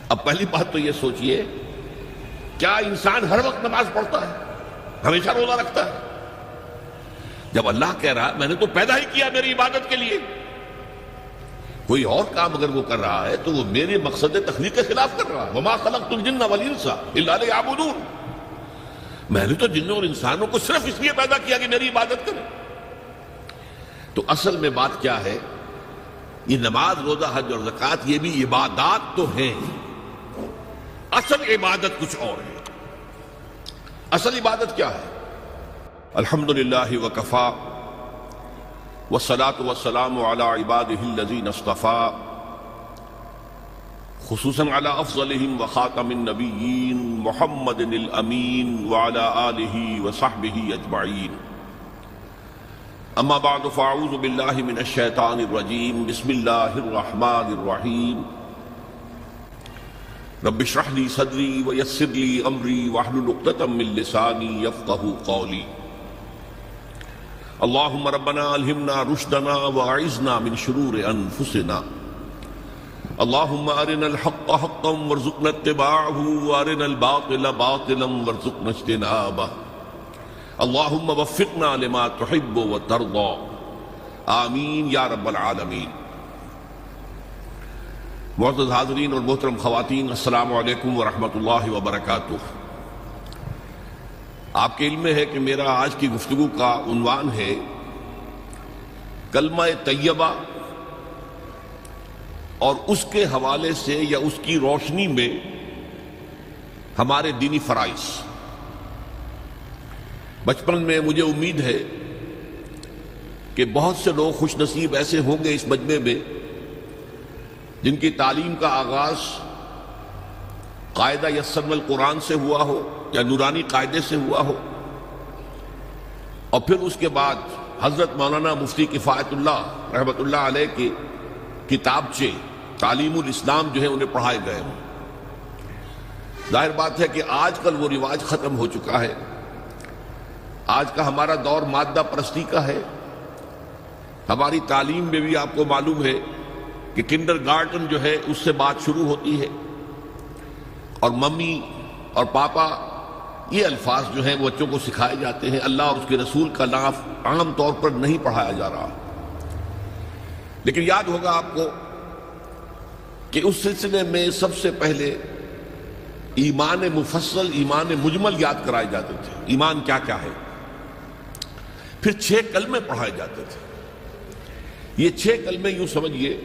اب پہلی بات تو یہ سوچئے، کیا انسان ہر وقت نماز پڑھتا ہے، ہمیشہ روزہ رکھتا ہے؟ جب اللہ کہہ رہا ہے میں نے تو پیدا ہی کیا میری عبادت کے لیے، کوئی اور کام اگر وہ کر رہا ہے تو وہ میرے مقصد تخلیق کے خلاف کر رہا ہے۔ وَمَا خَلَقْتُ الْجِنَّ وَالْإِنسَ إِلَّا لِيَعْبُدُونِ، میں نے تو جنوں اور انسانوں کو صرف اس لیے پیدا کیا کہ میری عبادت کریں۔ تو اصل میں بات کیا ہے؟ یہ نماز، روزہ، حج اور زکوٰۃ یہ بھی عبادات تو ہیں، اصل عبادت کچھ اور ہے۔ اصل عبادت کیا ہے؟ الحمدللہ وکفا والصلاة والسلام علی عبادہ الذین اصطفیٰ، خصوصاً علی افضلہم وخاتم النبیین محمد الامین وعلی آلہ وصحبہ اجمعین۔ اما بعد فاعوذ باللہ من الشیطان الرجیم، بسم اللہ الرحمن الرحیم۔ رب اشرح لی صدری ویسر لی امری واحلل عقدۃ من لسانی یفقہوا قولی۔ اللہم ربنا الہمنا رشدنا واعذنا من شرور انفسنا، اللہم ارنا الحق حقا وارزقنا اتباعہ وارنا الباطل باطلا وارزقنا اجتنابہ، اللہم وفقنا لما تحب وترضى، آمین یا رب العالمین۔ معزز حاضرین اور محترم خواتین، السلام علیکم ورحمۃ اللہ وبرکاتہ۔ آپ کے علم میں ہے کہ میرا آج کی گفتگو کا عنوان ہے کلمہ طیبہ، اور اس کے حوالے سے یا اس کی روشنی میں ہمارے دینی فرائض۔ بچپن میں مجھے امید ہے کہ بہت سے لوگ خوش نصیب ایسے ہوں گے اس مجمع میں جن کی تعلیم کا آغاز قاعدہ یسرنا القرآن سے ہوا ہو یا نورانی قاعدے سے ہوا ہو، اور پھر اس کے بعد حضرت مولانا مفتی کفایت اللہ رحمۃ اللہ علیہ کے کتابچے تعلیم الاسلام جو ہے انہیں پڑھائے گئے ہوں۔ ظاہر بات ہے کہ آج کل وہ رواج ختم ہو چکا ہے، آج کا ہمارا دور مادہ پرستی کا ہے۔ ہماری تعلیم میں بھی آپ کو معلوم ہے کہ کنڈر گارڈن جو ہے اس سے بات شروع ہوتی ہے، اور ممی اور پاپا یہ الفاظ جو ہیں وہ بچوں کو سکھائے جاتے ہیں۔ اللہ اور اس کے رسول کا نام عام طور پر نہیں پڑھایا جا رہا، لیکن یاد ہوگا آپ کو کہ اس سلسلے میں سب سے پہلے ایمان مفصل، ایمان مجمل یاد کرائے جاتے تھے، ایمان کیا کیا ہے، پھر 6 کلمے پڑھائے جاتے تھے۔ یہ 6 کلمے یوں سمجھیے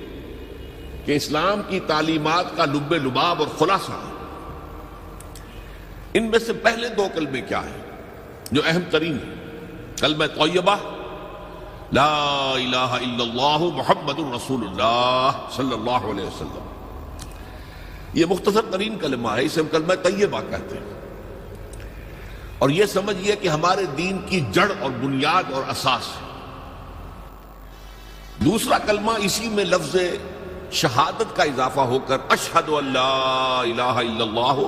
کہ اسلام کی تعلیمات کا لب لباب اور خلاصہ ہے۔ ان میں سے پہلے 2 کلمے کیا ہیں جو اہم ترین ہیں؟ کلمہ طیبہ، لا الہ الا اللہ محمد الرسول اللہ صلی اللہ علیہ وسلم۔ یہ مختصر ترین کلمہ ہے، اسے ہم کلمہ طیبہ کہتے ہیں، اور یہ سمجھیے کہ ہمارے دین کی جڑ اور بنیاد اور اساس ہے۔ دوسرا کلمہ اسی میں لفظ شہادت کا اضافہ ہو کر اشہد ان لا الہ الا اللہ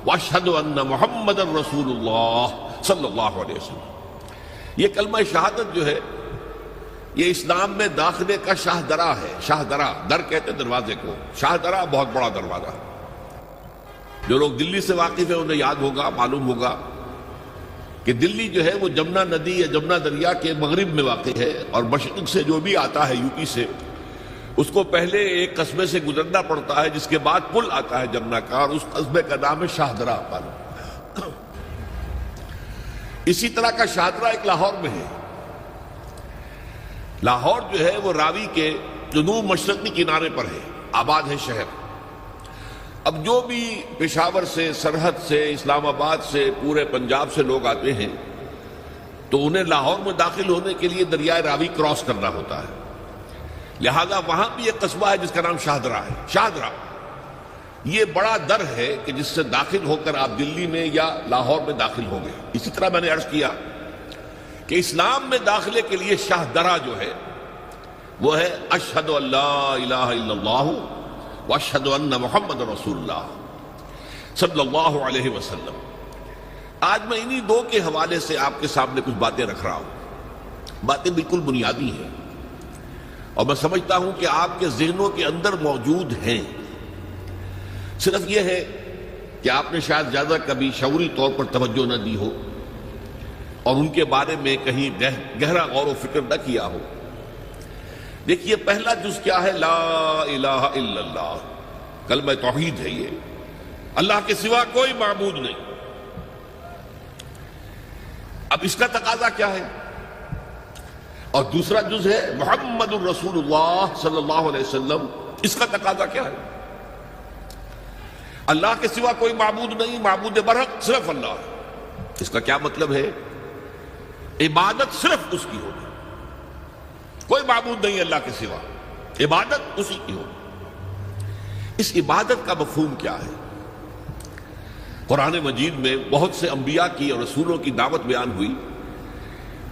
واشہد ان محمد الرسول اللہ صلی اللہ علیہ وسلم۔ یہ کلمہ شہادت جو ہے یہ اسلام میں داخلے کا شاہ درا ہے۔ شاہ درا، در کہتے ہیں دروازے کو، شاہ درا بہت بڑا دروازہ۔ جو لوگ دلی سے واقف ہیں انہیں یاد ہوگا، معلوم ہوگا کہ دلی جو ہے وہ جمنا ندی یا جمنا دریا کے مغرب میں واقع ہے، اور مشرق سے جو بھی آتا ہے یو پی سے، اس کو پہلے ایک قصبے سے گزرنا پڑتا ہے جس کے بعد پل آتا ہے جمنا کا، اور اس قصبے کا نام ہے شاہ درا۔ اسی طرح کا شاہ درا ایک لاہور میں ہے۔ لاہور جو ہے وہ راوی کے جنوب مشرقی کنارے پر ہے، آباد ہے شہر۔ اب جو بھی پشاور سے، سرحد سے، اسلام آباد سے، پورے پنجاب سے لوگ آتے ہیں تو انہیں لاہور میں داخل ہونے کے لیے دریائے راوی کراس کرنا ہوتا ہے، لہذا وہاں بھی ایک قصبہ ہے جس کا نام شاہ درا ہے۔ شاہ درا یہ بڑا در ہے کہ جس سے داخل ہو کر آپ دلی میں یا لاہور میں داخل ہوں گے۔ اسی طرح میں نے عرض کیا کہ اسلام میں داخلے کے لیے شاہ درا جو ہے وہ ہے اشہد ان لا الہ الا اللہ واشہد ان محمد رسول اللہ صلی اللہ علیہ وسلم۔ آج میں انہی 2 کے حوالے سے آپ کے سامنے کچھ باتیں رکھ رہا ہوں۔ باتیں بالکل بنیادی ہیں، اور میں سمجھتا ہوں کہ آپ کے ذہنوں کے اندر موجود ہیں۔ صرف یہ ہے کہ آپ نے شاید زیادہ کبھی شعوری طور پر توجہ نہ دی ہو اور ان کے بارے میں کہیں گہرا غور و فکر نہ کیا ہو۔ دیکھیے پہلا جز کیا ہے؟ لا الہ الا اللہ، کلمہ توحید ہے یہ، اللہ کے سوا کوئی معبود نہیں۔ اب اس کا تقاضا کیا ہے؟ اور دوسرا جز ہے محمد الرسول اللہ صلی اللہ علیہ وسلم، اس کا تقاضا کیا ہے؟ اللہ کے سوا کوئی معبود نہیں، معبود برحق صرف اللہ ہے۔ اس کا کیا مطلب ہے؟ عبادت صرف اس کی ہوگی، کوئی معبود نہیں اللہ کے سوا، عبادت اسی کی ہوگی۔ اس عبادت کا مفہوم کیا ہے؟ قرآن مجید میں بہت سے انبیاء کی اور رسولوں کی دعوت بیان ہوئی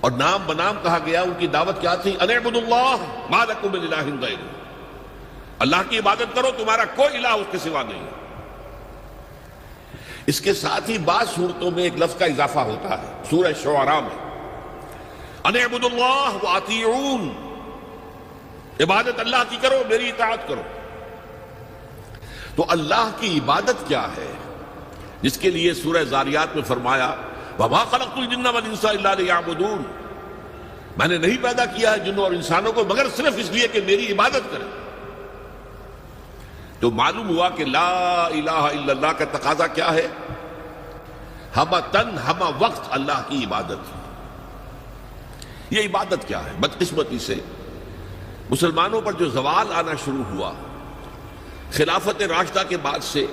اور نام بنام کہا گیا۔ ان کی دعوت کیا تھی؟ ان اعبدوا اللہ ما لکم من الہ غیرہ، اللہ کی عبادت کرو، تمہارا کوئی الہ اس کے سوا نہیں۔ اس کے ساتھ ہی بعض صورتوں میں ایک لفظ کا اضافہ ہوتا ہے، سورہ شعراء میں ان اعبدوا اللہ واطیعون، عبادت اللہ کی کرو، میری اطاعت کرو۔ تو اللہ کی عبادت کیا ہے جس کے لیے سورہ زاریات میں فرمایا وَمَا خَلَقْتُ الْجِنَّ وَالْإِنسَ إِلَّا لِيَعْبُدُونَ، میں نے نہیں پیدا کیا ہے جنوں اور انسانوں کو مگر صرف اس لیے کہ میری عبادت کریں۔ تو معلوم ہوا کہ لا الہ الا اللہ کا تقاضا کیا ہے؟ ہمہ تن ہمہ وقت اللہ کی عبادت۔ یہ عبادت کیا ہے؟ بدقسمتی سے مسلمانوں پر جو زوال آنا شروع ہوا خلافت راشدہ کے بعد سے،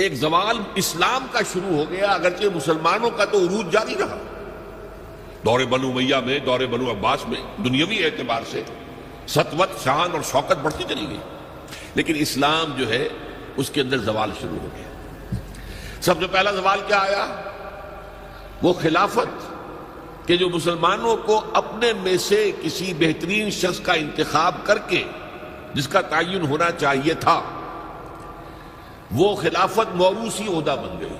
ایک زوال اسلام کا شروع ہو گیا، اگرچہ مسلمانوں کا تو عروج جاری رہا۔ دور بنو امیہ میں، دور بنو عباس میں دنیاوی اعتبار سے سطوت، شان اور شوکت بڑھتی چلی گئی، لیکن اسلام جو ہے اس کے اندر زوال شروع ہو گیا۔ سب سے پہلا زوال کیا آیا؟ وہ خلافت کہ جو مسلمانوں کو اپنے میں سے کسی بہترین شخص کا انتخاب کر کے جس کا تعین ہونا چاہیے تھا، وہ خلافت موروثی عہدہ بن گئی،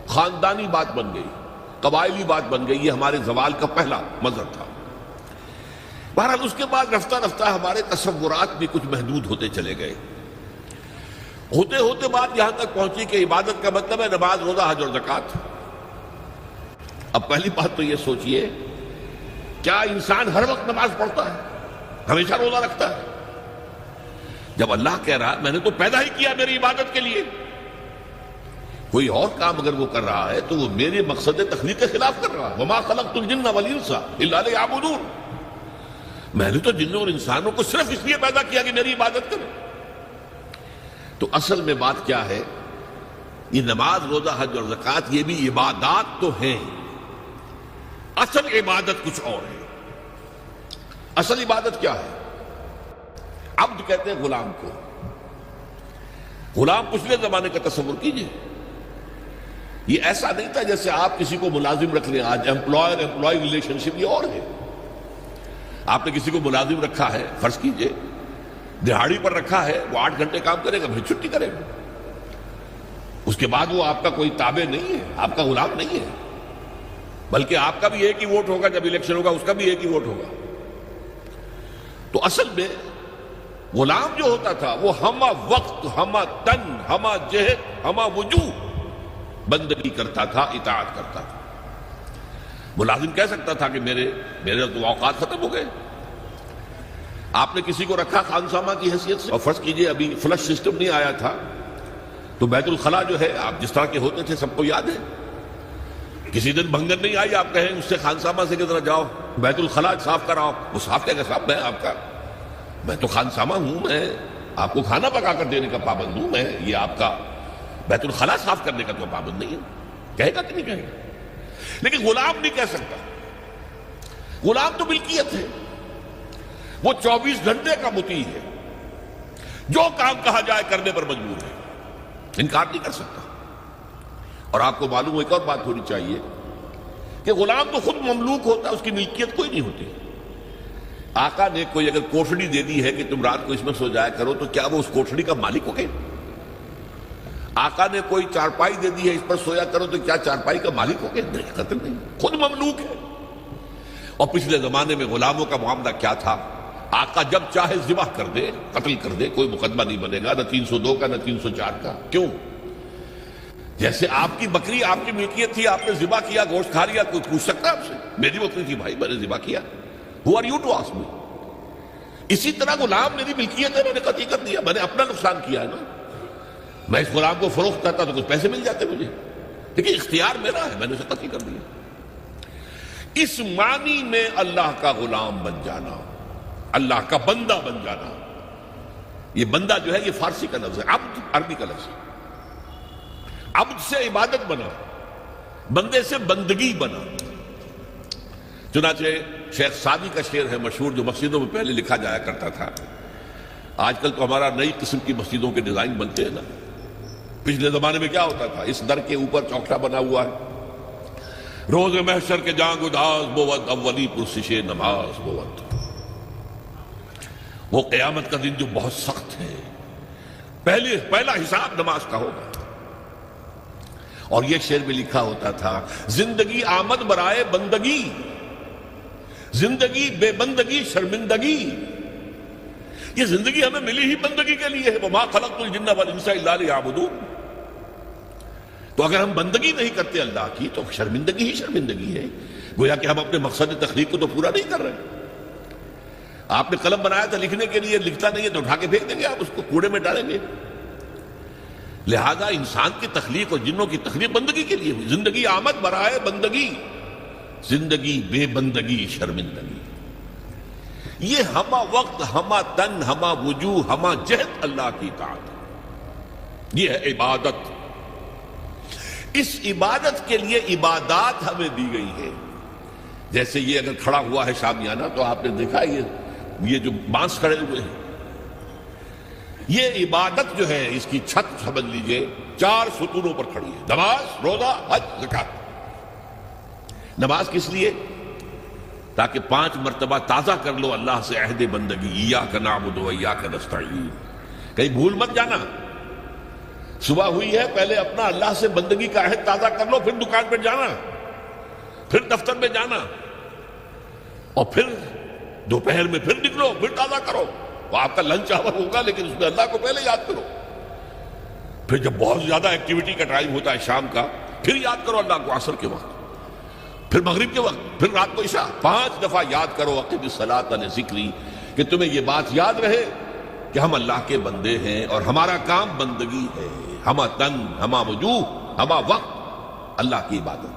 خاندانی بات بن گئی، قبائلی بات بن گئی۔ یہ ہمارے زوال کا پہلا مظہر تھا۔ بہرحال اس کے بعد رفتہ رفتہ ہمارے تصورات بھی کچھ محدود ہوتے چلے گئے، ہوتے ہوتے بات یہاں تک پہنچی کہ عبادت کا مطلب ہے نماز، روزہ، حج اور زکوٰۃ۔ اب پہلی بات تو یہ سوچئے، کیا انسان ہر وقت نماز پڑھتا ہے، ہمیشہ روزہ رکھتا ہے؟ جب اللہ کہہ رہا میں نے تو پیدا ہی کیا میری عبادت کے لیے، کوئی اور کام اگر وہ کر رہا ہے تو وہ میرے مقصد تخلیق کے خلاف کر رہا ہے۔ وَمَا خَلَقْتُ الْجِنَّ وَالْإِنسَ إِلَّا لِيَعْبُدُونَ، میں نے تو جنوں اور انسانوں کو صرف اس لیے پیدا کیا کہ میری عبادت کریں۔ تو اصل میں بات کیا ہے؟ یہ نماز، روزہ، حج اور زکوٰۃ یہ بھی عبادات تو ہیں، اصل عبادت کچھ اور ہے۔ اصل عبادت کیا ہے؟ عبد کہتے ہیں غلام کو۔ غلام پچھلے زمانے کا تصور کیجئے، یہ ایسا نہیں تھا جیسے آپ کسی کو ملازم رکھ لیں۔ آج امپلائر امپلائی ریلیشن شپ یہ اور ہے۔ آپ نے کسی کو ملازم رکھا ہے، فرض کیجئے دہاڑی پر رکھا ہے، وہ 8 گھنٹے کام کرے گا، پھر چھٹی کرے گا، اس کے بعد وہ آپ کا کوئی تابع نہیں ہے، آپ کا غلام نہیں ہے، بلکہ آپ کا بھی ایک ہی ووٹ ہوگا، جب الیکشن ہوگا اس کا بھی ایک ہی ووٹ ہوگا۔ تو اصل میں غلام جو ہوتا تھا وہ ہمہ وقت، ہمہ تن، ہمہ جہد، ہمہ وجوہ بندگی کرتا تھا، اطاعت کرتا تھا۔ ملازم کہہ سکتا تھا کہ میرے تو اوقات ختم ہو گئے۔ آپ نے کسی کو رکھا خانسامہ کی حیثیت سے، اور فرض کیجئے ابھی فلش سسٹم نہیں آیا تھا تو بیت الخلاء جو ہے آپ جس طرح کے ہوتے تھے سب کو یاد ہے۔ کسی دن بھنگن نہیں آئی، آپ کہیں اس سے خانسامہ سے کدھر جاؤ بیت الخلاء صاف کراؤ، وہ صاف کہے گا صاحب میں آپ کا، میں تو خانسامہ ہوں، میں آپ کو کھانا پکا کر دینے کا پابند ہوں، میں یہ آپ کا بیت الخلاء صاف کرنے کا تو پابند نہیں ہے۔ کہے گا کہ نہیں کہے گا؟ لیکن غلام نہیں کہہ سکتا۔ غلام تو ملکیت ہے، وہ 24 گھنٹے کا مطیع ہے، جو کام کہا جائے کرنے پر مجبور ہے، انکار نہیں کر سکتا۔ اور آپ کو معلوم ہو ایک اور بات ہونی چاہیے کہ غلام تو خود مملوک ہوتا ہے، اس کی ملکیت کوئی نہیں ہوتی۔ آقا نے کوئی اگر کوٹھڑی دے دی ہے کہ تم رات کو اس میں سو جایا کرو تو کیا وہ اس کوٹھڑی کا مالک ہو گئے؟ آقا نے کوئی چارپائی دے دی ہے اس پر سویا کرو تو کیا چارپائی کا مالک ہو گئے؟ نہیں، قطعاً نہیں، خود مملوک ہے۔ اور پچھلے زمانے میں غلاموں کا معاملہ کیا تھا؟ آقا جب چاہے ذبح کر دے، قتل کر دے، کوئی مقدمہ نہیں بنے گا، نہ 302 کا نہ 304 کا۔ کیوں؟ جیسے آپ کی بکری آپ کی ملکیت تھی، آپ نے ذبح کیا، گوشت کھا لیا، کوئی پوچھ سکتا ہے آپ سے؟ میری بکری تھی بھائی، میں نے ذبح کیا، Who are you to ask me؟ اسی طرح غلام میری ملکیت ہے، میں نے قتل کر دیا، میں نے اپنا نقصان کیا ہے نا۔ میں اس غلام کو فروخت کرتا تو کچھ پیسے مل جاتے مجھے، لیکن اختیار میرا ہے، میں نے اسے قتل کر دیا۔ اس معنی میں اللہ کا غلام بن جانا، اللہ کا بندہ بن جانا۔ یہ بندہ جو ہے یہ فارسی کا لفظ ہے، عبد عربی کا لفظ ہے۔ عبد سے عبادت بنا، بندے سے بندگی بنا۔ چنانچہ شیخ سعدی کا شعر ہے مشہور، جو مسجدوں میں پہلے لکھا جایا کرتا تھا۔ آج کل تو ہمارا نئی قسم کی مسجدوں کے ڈیزائن بنتے ہیں نا، پچھلے زمانے میں کیا ہوتا تھا؟ اس در کے اوپر چوکھٹا بنا ہوا ہے، روز محشر کے جان گداز بود، اولی پرسش نماز بود۔ وہ قیامت کا دن جو بہت سخت ہے، پہلا حساب نماز کا ہوگا۔ اور یہ شعر میں لکھا ہوتا تھا، زندگی آمد برائے بندگی، زندگی بے بندگی شرمندگی۔ یہ زندگی ہمیں ملی ہی بندگی کے لیے ہے، وَمَا خَلَقْتُ الْجِنَّ وَالْإِنسَ إِلَّا لِيَعْبُدُونِ۔ تو اگر ہم بندگی نہیں کرتے اللہ کی تو شرمندگی ہی شرمندگی ہے، گویا کہ ہم اپنے مقصد تخلیق کو تو پورا نہیں کر رہے۔ آپ نے قلم بنایا تھا لکھنے کے لیے، لکھتا نہیں ہے تو اٹھا کے پھینک دیں گے، آپ اس کو کوڑے میں ڈالیں گے۔ لہذا انسان کی تخلیق اور جنوں کی تخلیق بندگی کے لیے ہوئی۔ زندگی آمد برائے بندگی، زندگی بے بندگی شرمندگی۔ یہ ہما وقت، ہما تن، ہما وجوہ، ہما جہد اللہ کی اطاعت، یہ ہے عبادت۔ اس عبادت کے لیے عبادات ہمیں دی گئی ہے۔ جیسے یہ اگر کھڑا ہوا ہے شامیانہ تو آپ نے دیکھا یہ جو بانس کھڑے ہوئے ہیں، یہ عبادت جو ہے اس کی چھت سمجھ لیجئے 4 ستونوں پر کھڑی ہے، نماز، روزہ، حج، زکات۔ نماز کس لیے؟ تاکہ 5 مرتبہ تازہ کر لو اللہ سے عہد بندگی، ایاک نعبد و ایاک نستعین۔ کہیں بھول مت جانا، صبح ہوئی ہے پہلے اپنا اللہ سے بندگی کا عہد تازہ کر لو، پھر دکان پہ جانا، پھر دفتر میں جانا، اور پھر دوپہر میں پھر نکلو، پھر تازہ کرو۔ وہ آپ کا لنچ آور ہوگا لیکن اس میں اللہ کو پہلے یاد کرو۔ پھر جب بہت زیادہ ایکٹیویٹی کا ٹائم ہوتا ہے شام کا، پھر یاد کرو اللہ کو عصر کے وقت، پھر مغرب کے وقت، پھر رات کو عشاء۔ 5 دفعہ یاد کرو اقم الصلاۃ لذکری، کہ تمہیں یہ بات یاد رہے کہ ہم اللہ کے بندے ہیں اور ہمارا کام بندگی ہے، ہما تن، ہما وجوہ، ہما وقت اللہ کی عبادت۔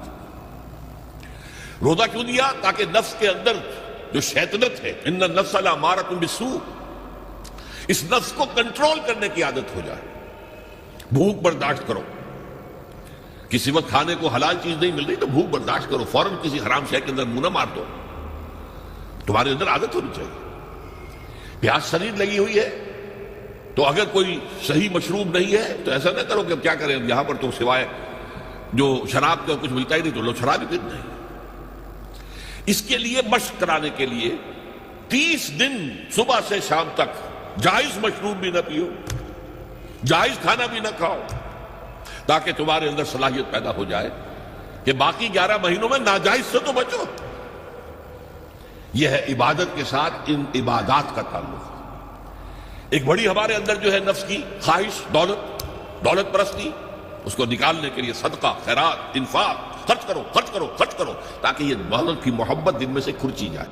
روزہ کیوں دیا؟ تاکہ نفس کے اندر جو شیطنت ہے، ان النفس لامارۃ بالسوء، اس نفس کو کنٹرول کرنے کی عادت ہو جائے۔ بھوک برداشت کرو، کسی وقت کھانے کو حلال چیز نہیں مل رہی تو بھوک برداشت کرو، فوراً کسی حرام شے کے اندر منہ نہ مار دو، تمہارے اندر عادت ہونی چاہیے۔ پیاس شدید لگی ہوئی ہے تو اگر کوئی صحیح مشروب نہیں ہے تو ایسا نہ کرو کہ اب کیا کریں، یہاں پر تو سوائے جو شراب کا کچھ ملتا ہی نہیں تو لو شراب ہی پیتے ہیں۔ اس کے لیے مشق کرانے کے لیے 30 دن صبح سے شام تک جائز مشروب بھی نہ پیو، جائز کھانا بھی نہ کھاؤ، تاکہ تمہارے اندر صلاحیت پیدا ہو جائے کہ باقی 11 مہینوں میں ناجائز سے تو بچو۔ یہ ہے عبادت کے ساتھ ان عبادات کا تعلق۔ ایک بڑی ہمارے اندر جو ہے نفس کی خواہش، دولت پرستی، اس کو نکالنے کے لیے صدقہ، خیرات، انفاق، خرچ کرو، خرچ کرو، خرچ کرو، تاکہ یہ دولت کی محبت دل میں سے کھرچی جائے۔